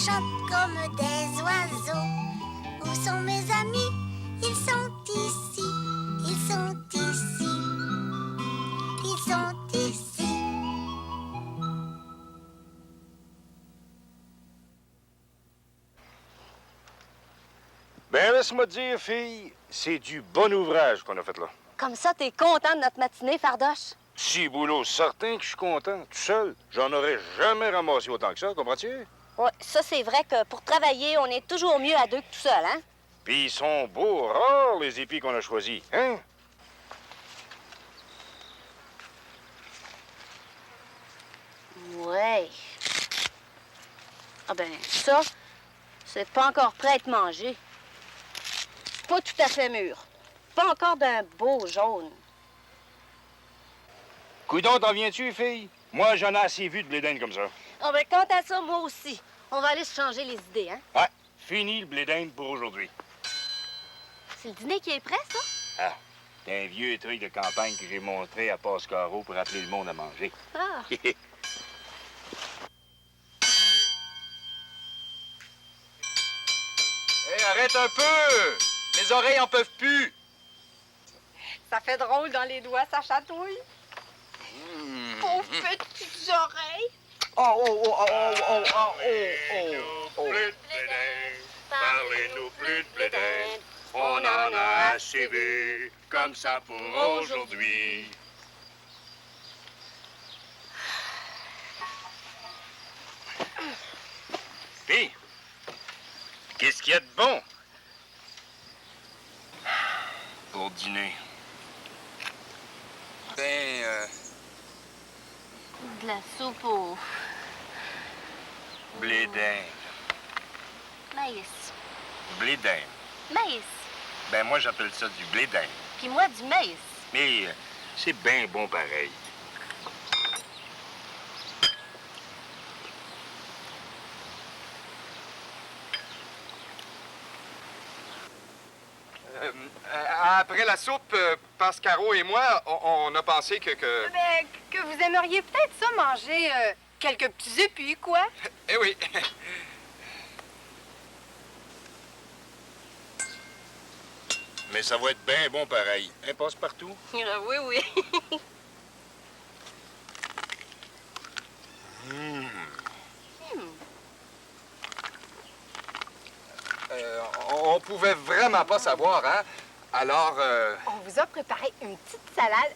chante comme des oiseaux. Où sont mes amis? Ils sont ici, ils sont ici, ils sont ici. Ben, laisse-moi te dire, fille, c'est du bon ouvrage qu'on a fait là. Comme ça, t'es content de notre matinée, Fardoche? Si, boulot, certain que je suis content, tout seul. J'en aurais jamais ramassé autant que ça, comprends-tu? Oui, ça, c'est vrai que pour travailler, on est toujours mieux à deux que tout seul, hein? Puis ils sont beaux, rares, les épis qu'on a choisis, hein? Ouais. Ah ben, ça, c'est pas encore prêt à être mangé. Pas tout à fait mûr. Pas encore d'un beau jaune. Coudon, t'en viens-tu, fille? Moi, j'en ai assez vu de blé d'Inde comme ça. Ah ben, quant à ça, moi aussi. On va aller se changer les idées, hein? Ouais, fini le blé d'Inde pour aujourd'hui. C'est le dîner qui est prêt, ça? Ah, c'est un vieux truc de campagne que j'ai montré à Pascaro pour appeler le monde à manger. Ah. Hey, arrête un peu! Mes oreilles en peuvent plus! Ça fait drôle dans les doigts, ça chatouille. Pauvres petites oreilles. Parlez-nous plus de blé d'Inde. On en a assez vu, comme ça pour aujourd'hui. Puis, qu'est-ce qu'il y a de bon pour dîner? De la soupe au Blé d'Inde. maïs. Blé d'Inde. Maïs. Ben moi, j'appelle ça du blé d'Inde. Puis moi, du maïs. Mais c'est bien bon pareil. Après la soupe, Pascaro et moi, on a pensé que... Ben, que vous aimeriez peut-être ça manger quelques petits épis, quoi. Eh oui. Mais ça va être bien bon pareil. Un passe-partout. Oui, oui. On pouvait vraiment pas savoir, hein? Alors, On vous a préparé une petite salade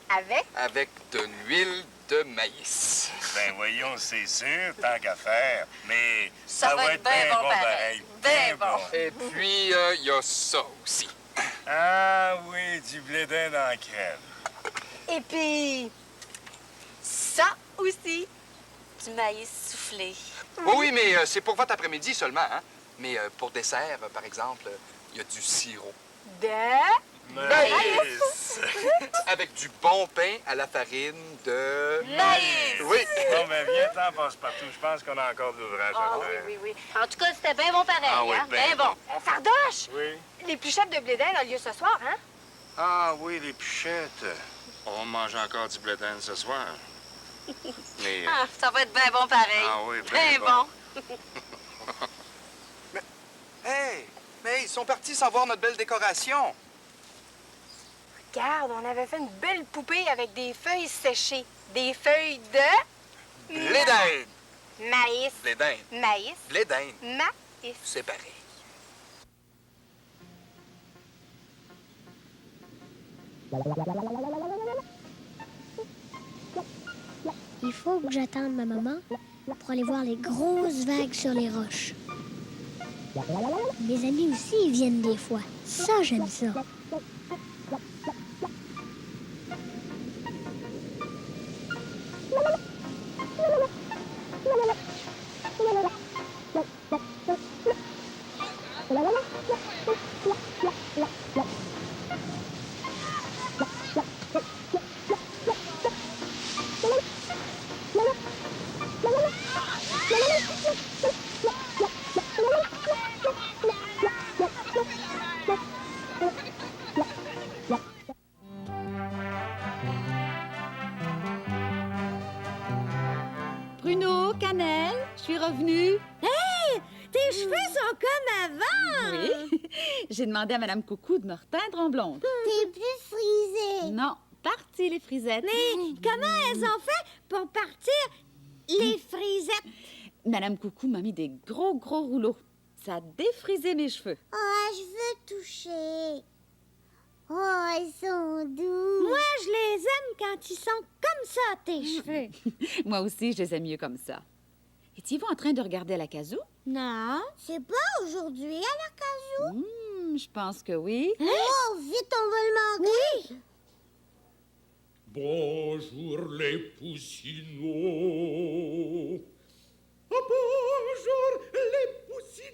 avec de l'huile de maïs. Ben voyons, c'est sûr, tant qu'à faire. Mais Ça va être bien bon pareil. Bien bon. Et puis, il y a ça aussi. Ah oui, du blé d'Inde en crème. Et puis, ça aussi. Du maïs soufflé. Oui, mais c'est pour votre après-midi seulement, hein? Mais pour dessert, par exemple, il y a du sirop. De... Maïs! Avec du bon pain à la farine de... Maïs! Oui. Bon, ben viens-t'en, passe-partout. Je pense qu'on a encore de l'ouvrage Ah à oui, faire. oui, oui. En tout cas, c'était bien bon pareil, Ah oui, hein? ben Bien bon. Fardoche, Oui? l'épluchette de blé d'Inde a lieu ce soir, hein? Ah oui, les pichettes. On va manger encore du blé d'Inde ce soir. Mais... Ah, ça va être bien bon pareil. Ah oui, bien bon. Hey! Mais ils sont partis sans voir notre belle décoration. Regarde, on avait fait une belle poupée avec des feuilles séchées. Des feuilles de... Blé d'Inde! Maïs. Blé d'Inde. Maïs. Blé d'Inde. Maïs. C'est pareil. Il faut que j'attende ma maman pour aller voir les grosses vagues sur les roches. Mes amis aussi, ils viennent des fois. Ça, j'aime ça. Bruno, Cannelle, je suis revenue. Hé! T'es cheveux sont comme avant! Oui. J'ai demandé à Madame Coucou de me reteindre en blonde. T'es plus frisée. Non, parti les frisettes. Mais comment elles ont fait pour partir les frisettes? Madame Coucou m'a mis des gros rouleaux. Ça a défrisé mes cheveux. Oh, je veux toucher. Oh, ils sont doux. Moi, je les aime quand ils sont comme ça, tes cheveux. Moi aussi, je les aime mieux comme ça. Étiez-vous en train de regarder la casou? Non. C'est pas aujourd'hui à la casou. Je pense que oui. Oh, vite, on va le manquer. Oui. Bonjour les poussinots. Oh, bonjour les poussinettes.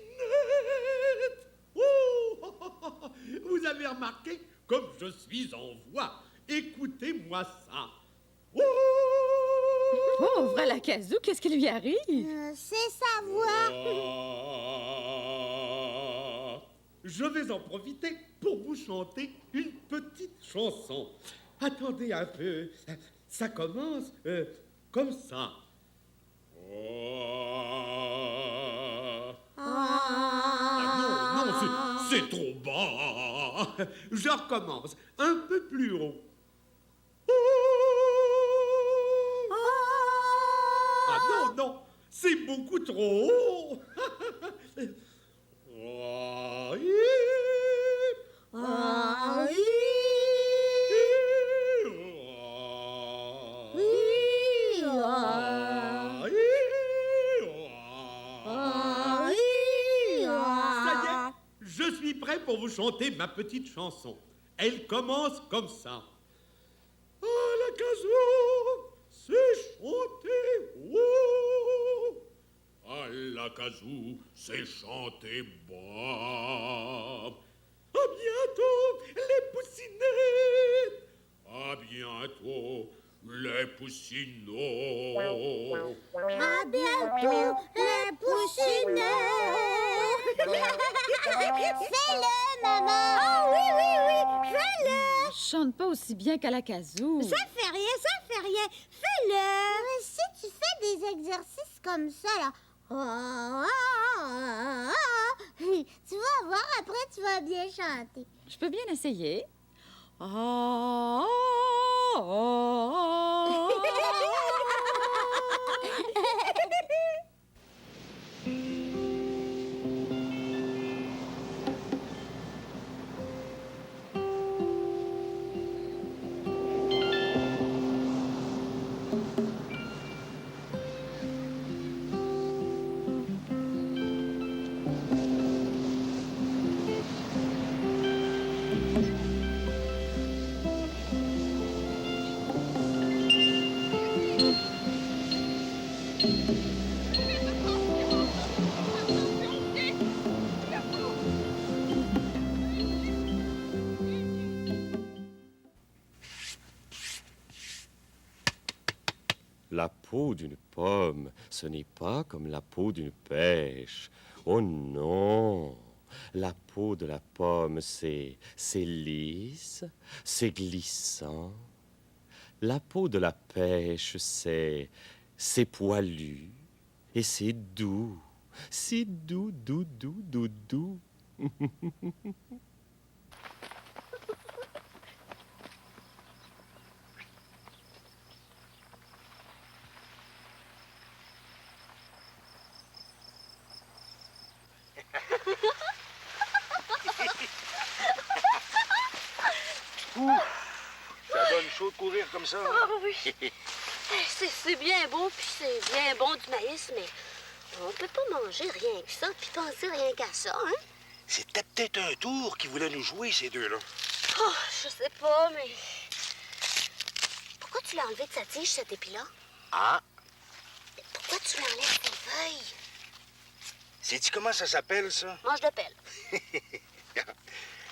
Oh, vous avez remarqué comme je suis en voix. Écoutez-moi ça. Oh, Pauvre la casou, qu'est-ce qui lui arrive? C'est sa voix. Je vais en profiter pour vous chanter une petite chanson. Attendez un peu. Ça commence comme ça. Non, c'est trop bas. Je recommence un peu plus haut. Ah non, c'est beaucoup trop haut. Je suis prêt pour vous chanter ma petite chanson. Elle commence comme ça. Ah, la casou, c'est chanter haut. Ah, la casou, c'est chanter bas. À bientôt, les poussinettes. À bientôt, les poussinots. À bientôt, les poussinettes. Fais-le, maman. Oh oui, fais-le. Je chante pas aussi bien qu'à la casou. Ça fait rien. Fais-le. Mais si tu fais des exercices comme ça, là, tu vas voir, après, tu vas bien chanter. Je peux bien essayer. La peau d'une pomme, ce n'est pas comme la peau d'une pêche. Oh non! La peau de la pomme, c'est lisse, c'est glissant. La peau de la pêche, c'est poilu et c'est doux. C'est doux, doux, doux, doux, doux. Ça donne chaud de courir comme ça. Ah oui. C'est bien beau, puis c'est bien bon du maïs, mais on peut pas manger rien que ça, puis penser rien qu'à ça, hein? C'était peut-être un tour qui voulait nous jouer, ces deux-là. Oh, je sais pas, mais... Pourquoi tu l'as enlevé de sa tige, cet épi-là? Ah, Pourquoi tu l'enlèves tes feuilles? sais-tu comment ça s'appelle, ça? Mange de pelle.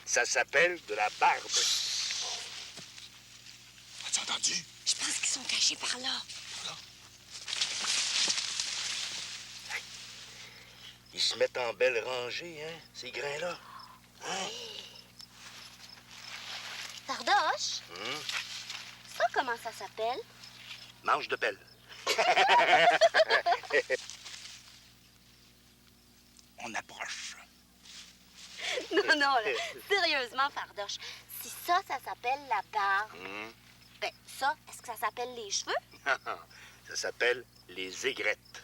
Ça s'appelle de la barbe. As-tu entendu? Je pense qu'ils sont cachés par là. Ils se mettent en belle rangée, hein, ces grains-là. Hein? Sardoche? Ça, comment ça s'appelle? Manche de pelle. on approche. Non, non, là, sérieusement, Fardoche, si ça s'appelle la barbe, ben ça, est-ce que ça s'appelle les cheveux? Ça s'appelle les aigrettes.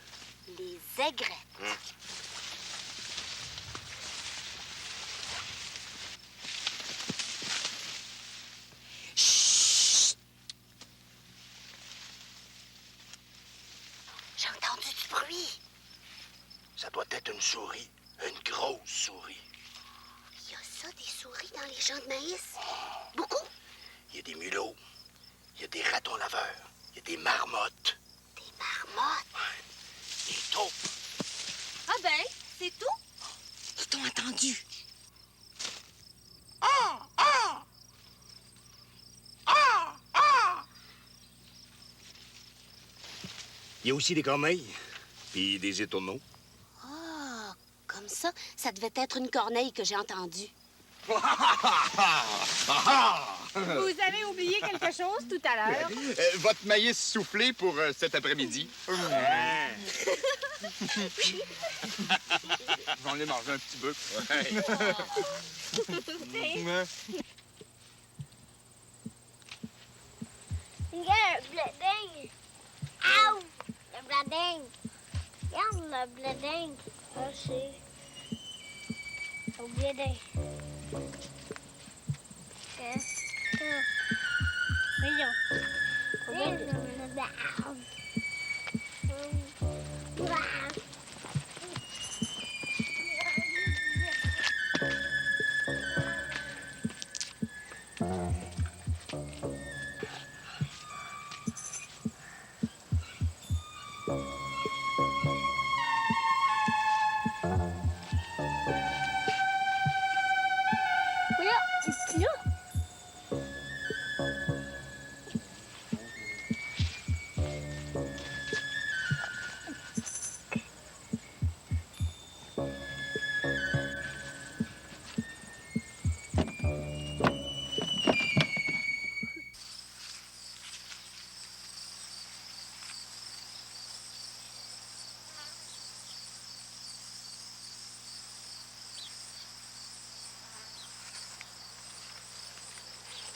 Les aigrettes. Chut! J'ai entendu du bruit. Ça doit être une souris, une grosse souris. Il y a ça, des souris dans les champs de maïs? Beaucoup? Il y a des mulots, il y a des ratons laveurs, il y a des marmottes. Des marmottes? Ouais, des taupes. Ah ben, c'est tout? Ils t'ont entendu. Il y a aussi des corneilles, puis des étourneaux. Ah, comme ça, ça devait être une corneille que j'ai entendue. Vous avez oublié quelque chose tout à l'heure? Votre maïs soufflé pour cet après-midi. J'en ai mangé un petit peu. Regarde, le bleding. Ow! Le bleding. Regarde le bleding. Ah, c'est... Le bleding. Voyons.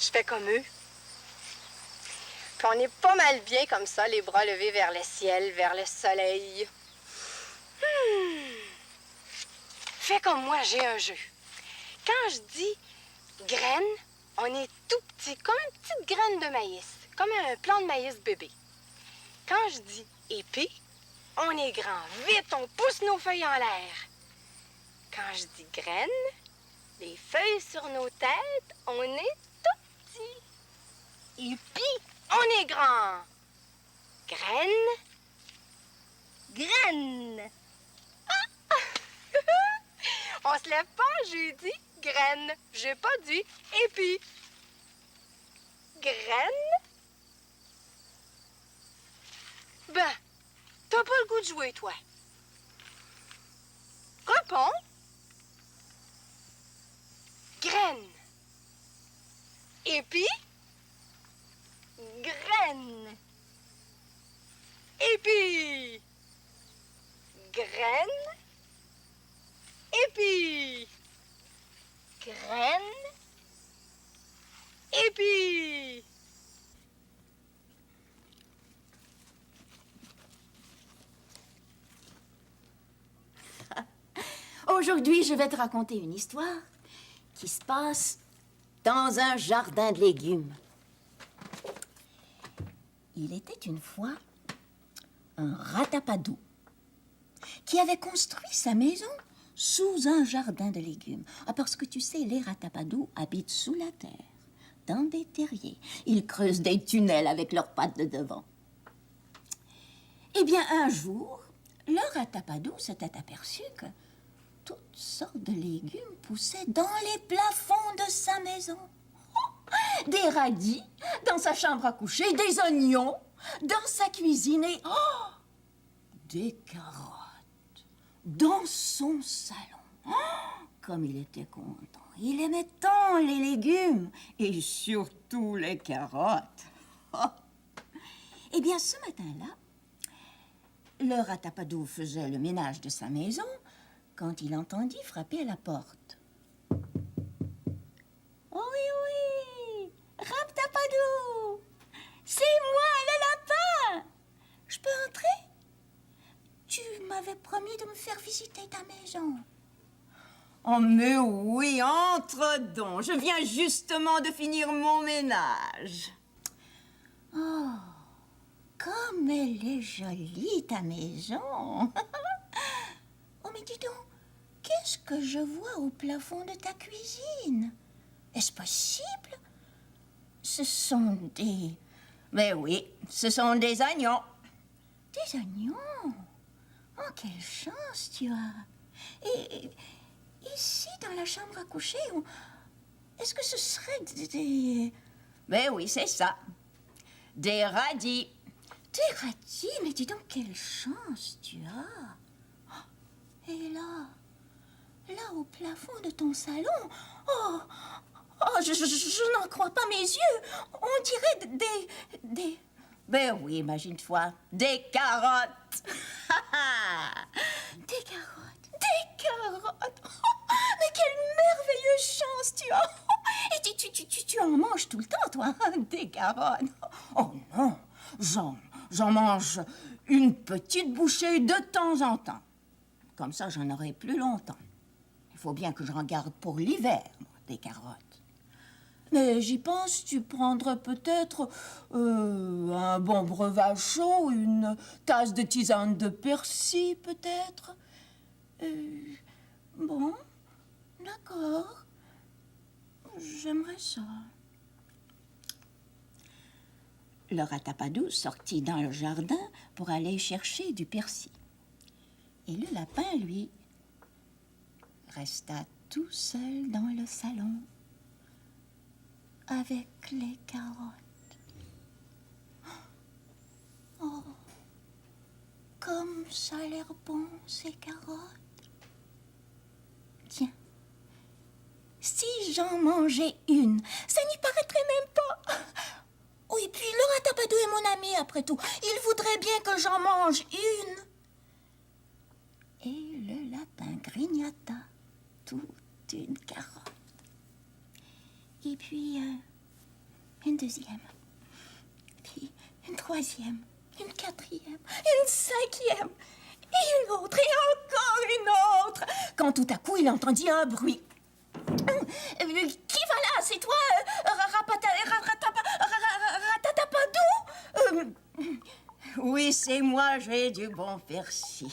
Je fais comme eux. Puis on est pas mal bien comme ça, les bras levés vers le ciel, vers le soleil. Fais comme moi, j'ai un jeu. Quand je dis graine, on est tout petit, comme une petite graine de maïs, comme un plant de maïs bébé. Quand je dis épée, on est grand. Vite, on pousse nos feuilles en l'air. Quand je dis graine, les feuilles sur nos têtes, on est tout petit. Épi, on est grand. Graine, graine. Ah! On se lève pas, j'ai dit graine. J'ai pas dit épi. Graine. Ben, t'as pas le goût de jouer, toi. Réponds. Graine. Épi. Graine. Épi. Graine. Épi. Graine. Épi. Aujourd'hui, je vais te raconter une histoire qui se passe dans un jardin de légumes. Il était une fois un ratapadou qui avait construit sa maison sous un jardin de légumes. Ah, parce que tu sais, les ratapadous habitent sous la terre, dans des terriers. Ils creusent des tunnels avec leurs pattes de devant. Eh bien, un jour, le ratapadou s'était aperçu que toutes sortes de légumes poussaient dans les plafonds de sa maison. Des radis dans sa chambre à coucher, des oignons dans sa cuisine et des carottes dans son salon. Comme il était content. Il aimait tant les légumes et surtout les carottes. Eh bien, ce matin-là, le ratapadou faisait le ménage de sa maison quand il entendit frapper à la porte. Oui, oui, Raptapadou, c'est moi, le lapin. Je peux entrer? Tu m'avais promis de me faire visiter ta maison. Oh, mais oui, entre donc. Je viens justement de finir mon ménage. Oh, comme elle est jolie, ta maison. Oh, mais dis donc, qu'est-ce que je vois au plafond de ta cuisine? Est-ce possible? Ce sont des... Mais oui, ce sont des oignons. Des oignons? Oh, quelle chance tu as. Et ici, dans la chambre à coucher, est-ce que ce serait des... Mais oui, c'est ça. Des radis. Des radis? Mais dis donc, quelle chance tu as. Et là au plafond de ton salon, je n'en crois pas mes yeux. On dirait des... Ben oui, imagine-toi, des carottes. Des carottes, des carottes. Mais quelle merveilleuse chance tu as. Et tu en manges tout le temps, toi, des carottes. Oh non, j'en mange une petite bouchée de temps en temps. Comme ça, j'en aurai plus longtemps. Il faut bien que j'en garde pour l'hiver, moi, des carottes. Mais j'y pense, tu prendrais peut-être un bon breuvage chaud, une tasse de tisane de persil, peut-être. Bon, d'accord. J'aimerais ça. Le Ratapadou sortit dans le jardin pour aller chercher du persil. Et le lapin, lui, resta tout seul dans le salon avec les carottes. Oh, comme ça a l'air bon, ces carottes. Tiens, si j'en mangeais une, ça n'y paraîtrait même pas. Oh, et puis le Ratapadou est mon ami, après tout. Il voudrait bien que j'en mange une. Et le lapin grignota toute une carotte. Et puis une deuxième. Puis une troisième. Une quatrième. Une cinquième. Et une autre. Et encore une autre. Quand tout à coup, il entendit un bruit. Qui va là? C'est toi, Ratatapadou? Oui, c'est moi, j'ai du bon persil.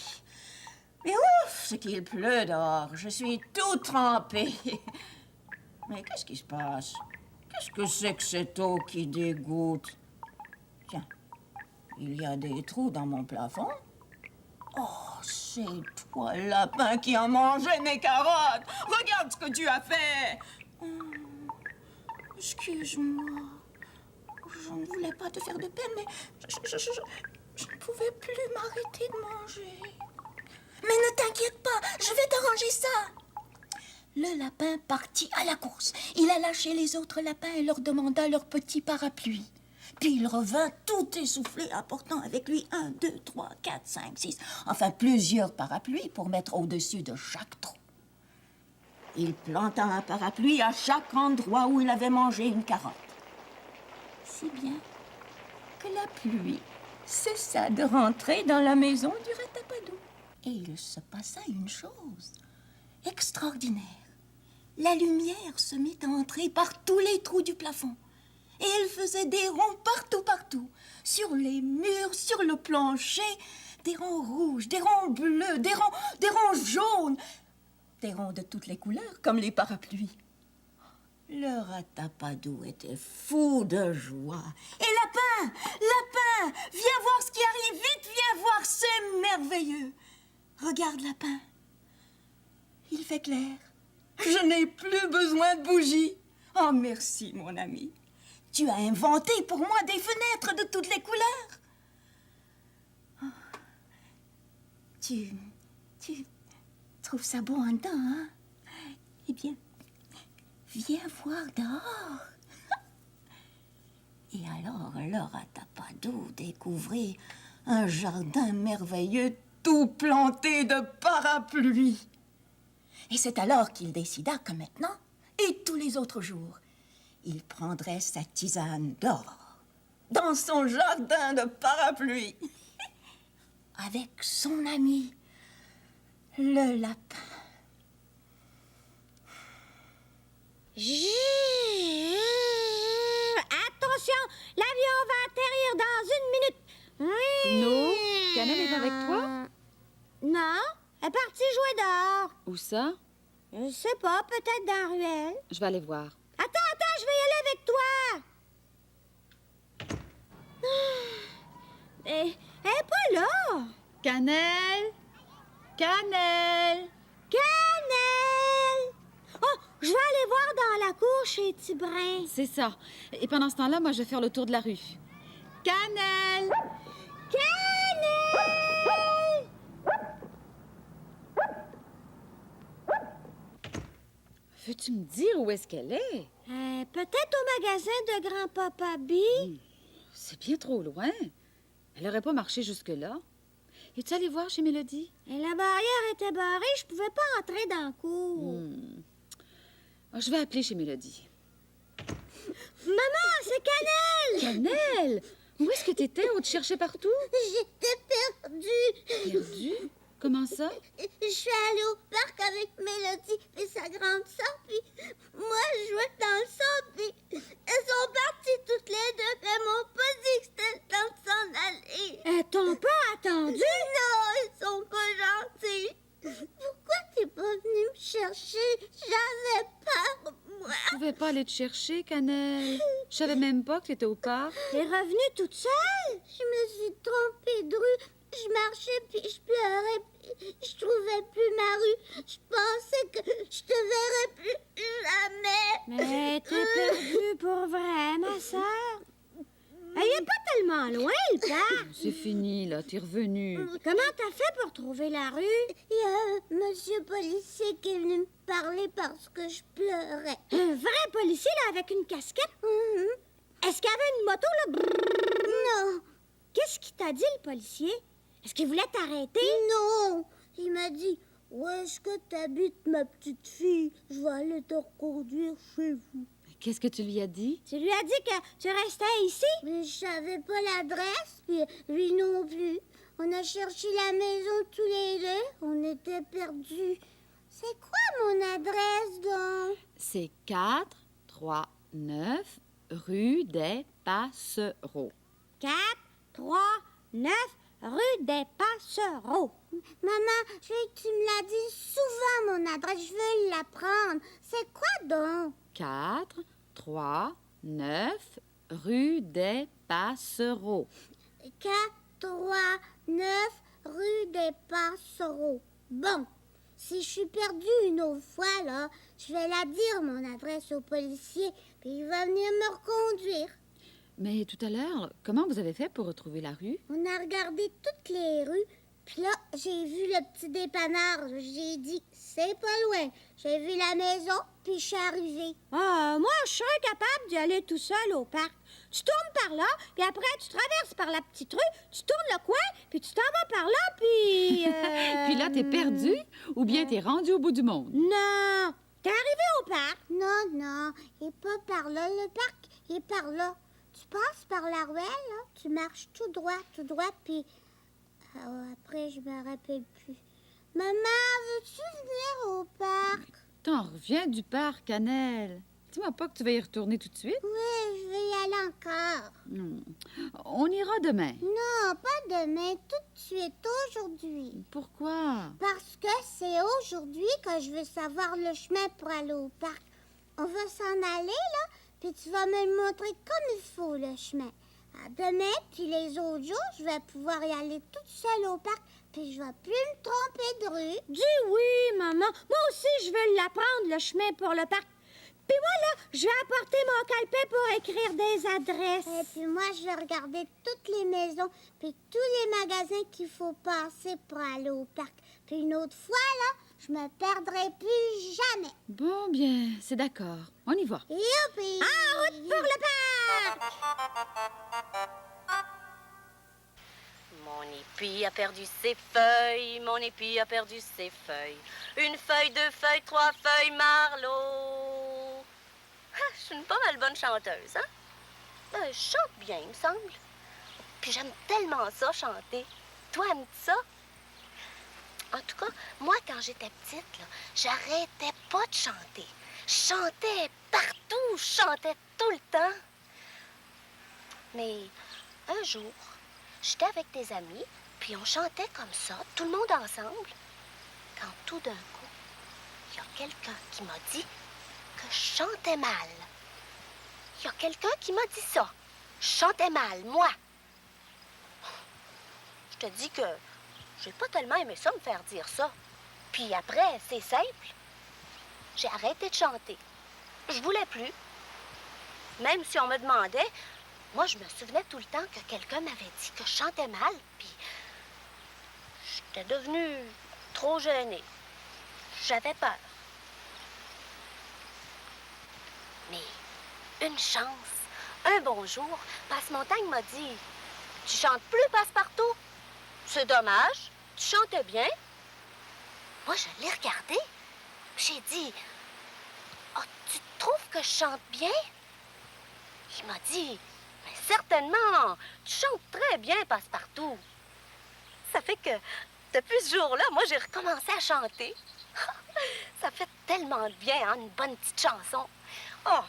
Mais ouf, ce qu'il pleut dehors. Je suis tout trempée. Mais qu'est-ce qui se passe? Qu'est-ce que c'est que cette eau qui dégoûte? Tiens, il y a des trous dans mon plafond. Oh, c'est toi, lapin, qui a mangé mes carottes. Regarde ce que tu as fait. Excuse-moi. Je ne voulais pas te faire de peine, mais je ne pouvais plus m'arrêter de manger. Mais ne t'inquiète pas, je vais t'arranger ça. Le lapin partit à la course. Il alla chez les autres lapins et leur demanda leur petit parapluie. Puis il revint tout essoufflé, apportant avec lui 1, 2, 3, 4, 5, 6... Enfin, plusieurs parapluies pour mettre au-dessus de chaque trou. Il planta un parapluie à chaque endroit où il avait mangé une carotte. Si bien que la pluie cessa de rentrer dans la maison du Ratapadou. Et il se passa une chose extraordinaire. La lumière se mit à entrer par tous les trous du plafond. Et elle faisait des ronds partout. Sur les murs, sur le plancher. Des ronds rouges, des ronds bleus, des ronds jaunes. Des ronds de toutes les couleurs, comme les parapluies. Le Ratapadou était fou de joie. Et lapin, viens voir ce qui arrive. Vite, viens voir, c'est merveilleux. Regarde, lapin. Il fait clair. Je n'ai plus besoin de bougies. Oh, merci, mon ami. Tu as inventé pour moi des fenêtres de toutes les couleurs. Oh. Tu trouves ça beau en dedans, hein? Eh bien, viens voir dehors. Et alors, le Ratapadou découvrit un jardin merveilleux tout planté de parapluies. Et c'est alors qu'il décida que maintenant, et tous les autres jours, il prendrait sa tisane d'or dans son jardin de parapluie avec son ami, le lapin. Attention, l'avion va atterrir dans 1 minute. Non, Cannelle est avec toi? Non, elle est partie jouer dehors. Où ça? Je sais pas, peut-être dans la ruelle. Je vais aller voir. Attends, je vais y aller avec toi. Elle est pas là. Cannelle! Cannelle! Cannelle! Oh, je vais aller voir dans la cour chez Tibrin. C'est ça. Et pendant ce temps-là, moi, je vais faire le tour de la rue. Cannelle! Cannelle! Veux-tu me dire où est-ce qu'elle est? Peut-être au magasin de grand-papa B. C'est bien trop loin. Elle n'aurait pas marché jusque-là. Es-tu allé voir chez Mélodie? Et la barrière était barrée, je pouvais pas entrer dans la cour. Je vais appeler chez Mélodie. Maman, c'est Cannelle! Cannelle! Où est-ce que t'étais? On te cherchait partout? J'étais perdue. Perdue? Comment ça? Je suis allée au parc avec Mélodie et sa grande sœur, puis moi, je jouais dans le centre, puis elles sont parties toutes les deux, puis elles m'ont pas dit que c'était le temps de s'en aller. Elles t'ont pas attendu? Non, ils sont pas gentils. Pourquoi t'es pas venu me chercher? J'avais peur, moi. Je pouvais pas aller te chercher, Cannelle. Je savais même pas que t'étais au parc. T'es revenue toute seule? Je me suis trompée de rue. Je marchais, puis je pleurais, puis je trouvais plus ma rue. Je pensais que je te verrais plus jamais. Mais t'es perdue pour vrai, ma sœur. Elle est pas tellement loin, le parc. C'est fini, là. T'es revenue. Comment t'as fait pour trouver la rue? Il y a un monsieur policier qui est venu me parler parce que je pleurais. Un vrai policier, là, avec une casquette? Est-ce qu'il y avait une moto, là? Non. Qu'est-ce qu'il t'a dit, le policier? Est-ce qu'il voulait t'arrêter? Non. Il m'a dit, où est-ce que t'habites, ma petite fille? Je vais aller te reconduire chez vous. Qu'est-ce que tu lui as dit? Tu lui as dit que tu restais ici? Mais je savais pas l'adresse, puis lui non plus. On a cherché la maison tous les deux. On était perdus. C'est quoi mon adresse, donc? C'est 439 rue des Passereaux. 439 rue des Passereaux. Maman, je veux que tu me l'as dit souvent, mon adresse. Je veux la prendre. C'est quoi, donc? 439 rue des Passereaux. 439 rue des Passereaux. Bon, si je suis perdue une autre fois, là, je vais la dire, mon adresse au policier, puis il va venir me reconduire. Mais tout à l'heure, comment vous avez fait pour retrouver la rue? On a regardé toutes les rues, puis là, j'ai vu le petit dépanneur. J'ai dit, c'est pas loin. J'ai vu la maison, puis je suis arrivée. Ah, moi, je serais capable d'y aller tout seul au parc. Tu tournes par là, puis après, tu traverses par la petite rue, tu tournes le coin, puis tu t'en vas par là, puis... Puis là, t'es perdu ou bien t'es rendu au bout du monde? Non, t'es arrivé au parc. Non, il est pas par là. Le parc, il est par là. Tu passes par la ruelle, là, tu marches tout droit, puis... après, je me rappelle plus. Maman, veux-tu venir au parc? T'en reviens du parc, Cannelle. Dis-moi pas que tu vas y retourner tout de suite. Oui, je vais y aller encore. On ira demain. Non, pas demain, tout de suite, aujourd'hui. Pourquoi? Parce que c'est aujourd'hui que je veux savoir le chemin pour aller au parc. On va s'en aller, là, puis tu vas me le montrer comme il faut, le chemin. Demain, puis les autres jours, je vais pouvoir y aller toute seule au parc, puis je vais plus me tromper de rue. Dis oui, maman. Moi aussi, je veux l'apprendre, le chemin pour le parc. Puis moi, là, je vais apporter mon calepin pour écrire des adresses. Et puis moi, je vais regarder toutes les maisons, puis tous les magasins qu'il faut passer pour aller au parc. Puis une autre fois, là, je me perdrai plus jamais. Bon, bien, c'est d'accord. On y va. Youpi! En route pour le parc! Mon épi a perdu ses feuilles, mon épi a perdu ses feuilles. Une feuille, deux feuilles, trois feuilles, Marlot. Ah, je suis une pas mal bonne chanteuse, hein? Je chante bien, il me semble. Puis j'aime tellement ça, chanter. Toi, aimes-tu ça? En tout cas, moi, quand j'étais petite, là, j'arrêtais pas de chanter. Je chantais partout, je chantais tout le temps. Mais un jour, j'étais avec des amis, puis on chantait comme ça, tout le monde ensemble. Quand tout d'un coup, il y a quelqu'un qui m'a dit que je chantais mal. Il y a quelqu'un qui m'a dit ça. Je chantais mal, moi. Je te dis que j'ai pas tellement aimé ça, me faire dire ça. Puis après, c'est simple. J'ai arrêté de chanter. Je voulais plus. Même si on me demandait, moi, je me souvenais tout le temps que quelqu'un m'avait dit que je chantais mal, puis j'étais devenue trop gênée. J'avais peur. Mais une chance, un bon jour, Passe-Montagne m'a dit « Tu chantes plus, Passe-Partout? C'est dommage, tu chantais bien. » Moi, je l'ai regardé. J'ai dit « Oh, tu trouves que je chante bien? » Il m'a dit « Mais certainement, tu chantes très bien, Passe-Partout. » Ça fait que, depuis ce jour-là, moi, j'ai recommencé à chanter. Ça fait tellement de bien, hein, une bonne petite chanson. Oh,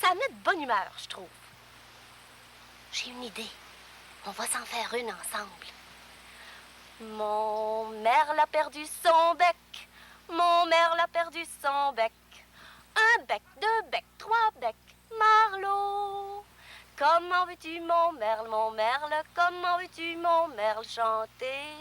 ça met de bonne humeur, je trouve. J'ai une idée. On va s'en faire une ensemble. Mon merle a perdu son bec. Mon merle a perdu son bec. Un bec, deux becs, trois becs, Marlot. Comment veux-tu, mon merle, comment veux-tu, mon merle, chanter?